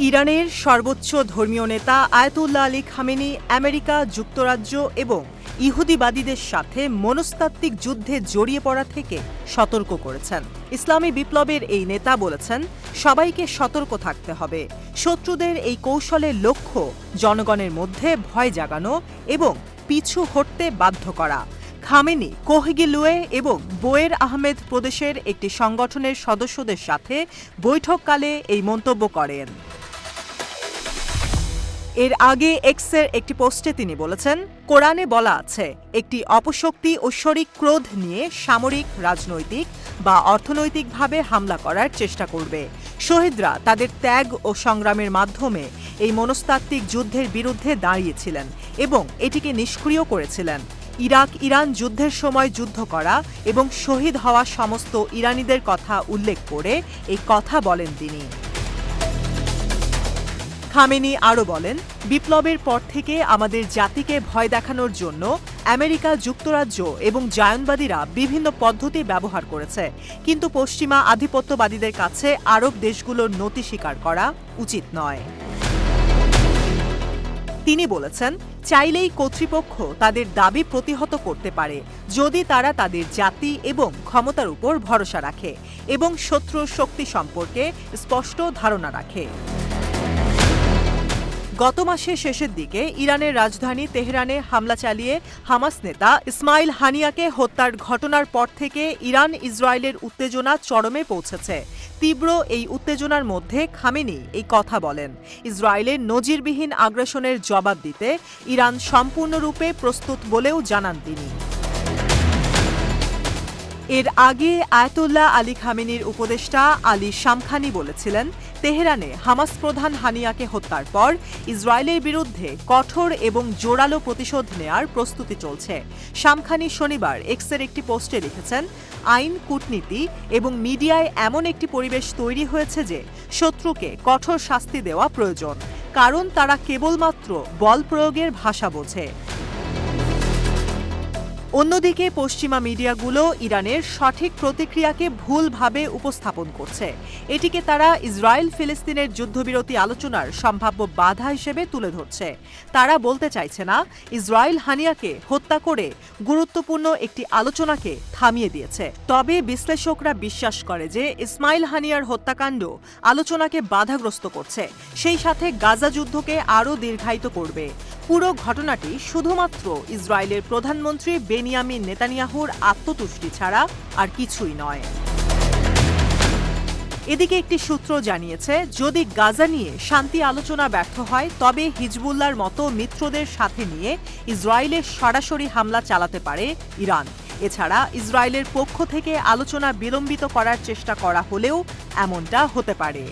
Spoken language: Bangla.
ইরানের সর্বোচ্চ ধর্মীয় নেতা আয়াতুল্লাহ আলী খামেনি আমেরিকা যুক্তরাজ্য এবং ইহুদিবাদীদের সাথে মনস্তাত্ত্বিক যুদ্ধে জড়িয়ে পড়া থেকে সতর্ক করেছেন। ইসলামী বিপ্লবের এই নেতা বলেছেন, সবাইকে সতর্ক থাকতে হবে। শত্রুদের এই কৌশলের লক্ষ্য জনগণের মধ্যে ভয় জাগানো এবং পিছু হটতে বাধ্য করা। খামেনি কোহগিলুয়ে এবং বোয়ের আহমেদ প্রদেশের একটি সংগঠনের সদস্যদের সাথে বৈঠককালে এই মন্তব্য করেন। এর আগে এক্সের একটি পোস্টে তিনি বলেছেন, কোরআনে বলা আছে, একটি অপশক্তি ঐশ্বরিক ক্রোধ নিয়ে সামরিক, রাজনৈতিক বা অর্থনৈতিকভাবে হামলা করার চেষ্টা করবে। শহীদরা তাদের ত্যাগ ও সংগ্রামের মাধ্যমে এই মনস্তাত্ত্বিক যুদ্ধের বিরুদ্ধে দাঁড়িয়েছিলেন এবং এটিকে নিষ্ক্রিয় করেছিলেন। ইরাক ইরান যুদ্ধের সময় যুদ্ধ করা এবং শহীদ হওয়া সমস্ত ইরানিদের কথা উল্লেখ করে এই কথা বলেন তিনি। খামেনি আরও বলেন, বিপ্লবের পর থেকে আমাদের জাতিকে ভয় দেখানোর জন্য আমেরিকা যুক্তরাজ্য এবং জায়নবাদীরা বিভিন্ন পদ্ধতি ব্যবহার করেছে, কিন্তু পশ্চিমা আধিপত্যবাদীদের কাছে আরব দেশগুলোর নতি স্বীকার করা উচিত নয়। তিনি বলেছেন, চাইলেই কর্তৃপক্ষ তাদের দাবি প্রতিহত করতে পারে যদি তারা তাদের জাতি এবং ক্ষমতার উপর ভরসা রাখে এবং শত্রুর শক্তি সম্পর্কে স্পষ্ট ধারণা রাখে। গত মাসের শেষের দিকে ইরানের রাজধানী তেহরানে হামলা চালিয়ে হামাস নেতা ইসমাইল হানিয়াকে হত্যার ঘটনার পর থেকে ইরান ইসরায়েলের উত্তেজনা চরমে পৌঁছেছে। তীব্র এই উত্তেজনার মধ্যে খামেনি এই কথা বলেন। ইসরায়েলের নজিরবিহীন আগ্রাসনের জবাব দিতে ইরান সম্পূর্ণরূপে প্রস্তুত বলেও জানান তিনি। এর আগে আয়াতুল্লাহ আলী খামেনির উপদেষ্টা আলী শামখানি বলেছিলেন, তেহরানে হামাস প্রধান হানিয়াকে হত্যার পর ইসরায়েলের বিরুদ্ধে কঠোর এবং জোরালো প্রতিশোধ নেয়ার প্রস্তুতি চলছে। শামখানি শনিবার এক্সের একটি পোস্টে লিখেছেন, আইন, কূটনীতি এবং মিডিয়ায় এমন একটি পরিবেশ তৈরি হয়েছে যে শত্রুকে কঠোর শাস্তি দেওয়া প্রয়োজন, কারণ তারা কেবলমাত্র বল প্রয়োগের ভাষা বোঝে। অন্যদিকে পশ্চিমা মিডিয়াগুলো ইরানের সঠিক প্রতিক্রিয়াকে ভুলভাবে উপস্থাপন করছে। এটিকে তারা ইসরায়েল ফিলিস্তিনের যুদ্ধবিরতি আলোচনার সম্ভাব্য বাধা হিসেবে তুলে ধরছে। তারা বলতে চাইছে না ইসরায়েল হানিয়াকে হত্যা করে গুরুত্বপূর্ণ একটি আলোচনাকে থামিয়ে দিয়েছে। তবে বিশ্লেষকরা বিশ্বাস করে যে ইসমাইল হানিয়ার হত্যাকাণ্ড আলোচনাকে বাধাগ্রস্ত করছে, সেই সাথে গাজা যুদ্ধকে আরও দীর্ঘায়িত করবে। পুরো ঘটনাটি শুধুমাত্র ইসরায়েলের প্রধানমন্ত্রী বেনিয়ামিন নেতানিয়াহুর আত্মতুষ্টি ছাড়া আর কিছুই নয়। এদিকে একটি সূত্র জানিয়েছে, যদি গাজা নিয়ে শান্তি আলোচনা ব্যর্থ হয় তবে হিজবুল্লাহর মতো মিত্রদের সাথে নিয়ে ইসরায়েলের সরাসরি হামলা চালাতে পারে ইরান। এছাড়া ইসরায়েলের পক্ষ থেকে আলোচনা বিলম্বিত করার চেষ্টা করা হলেও এমনটা হতে পারে।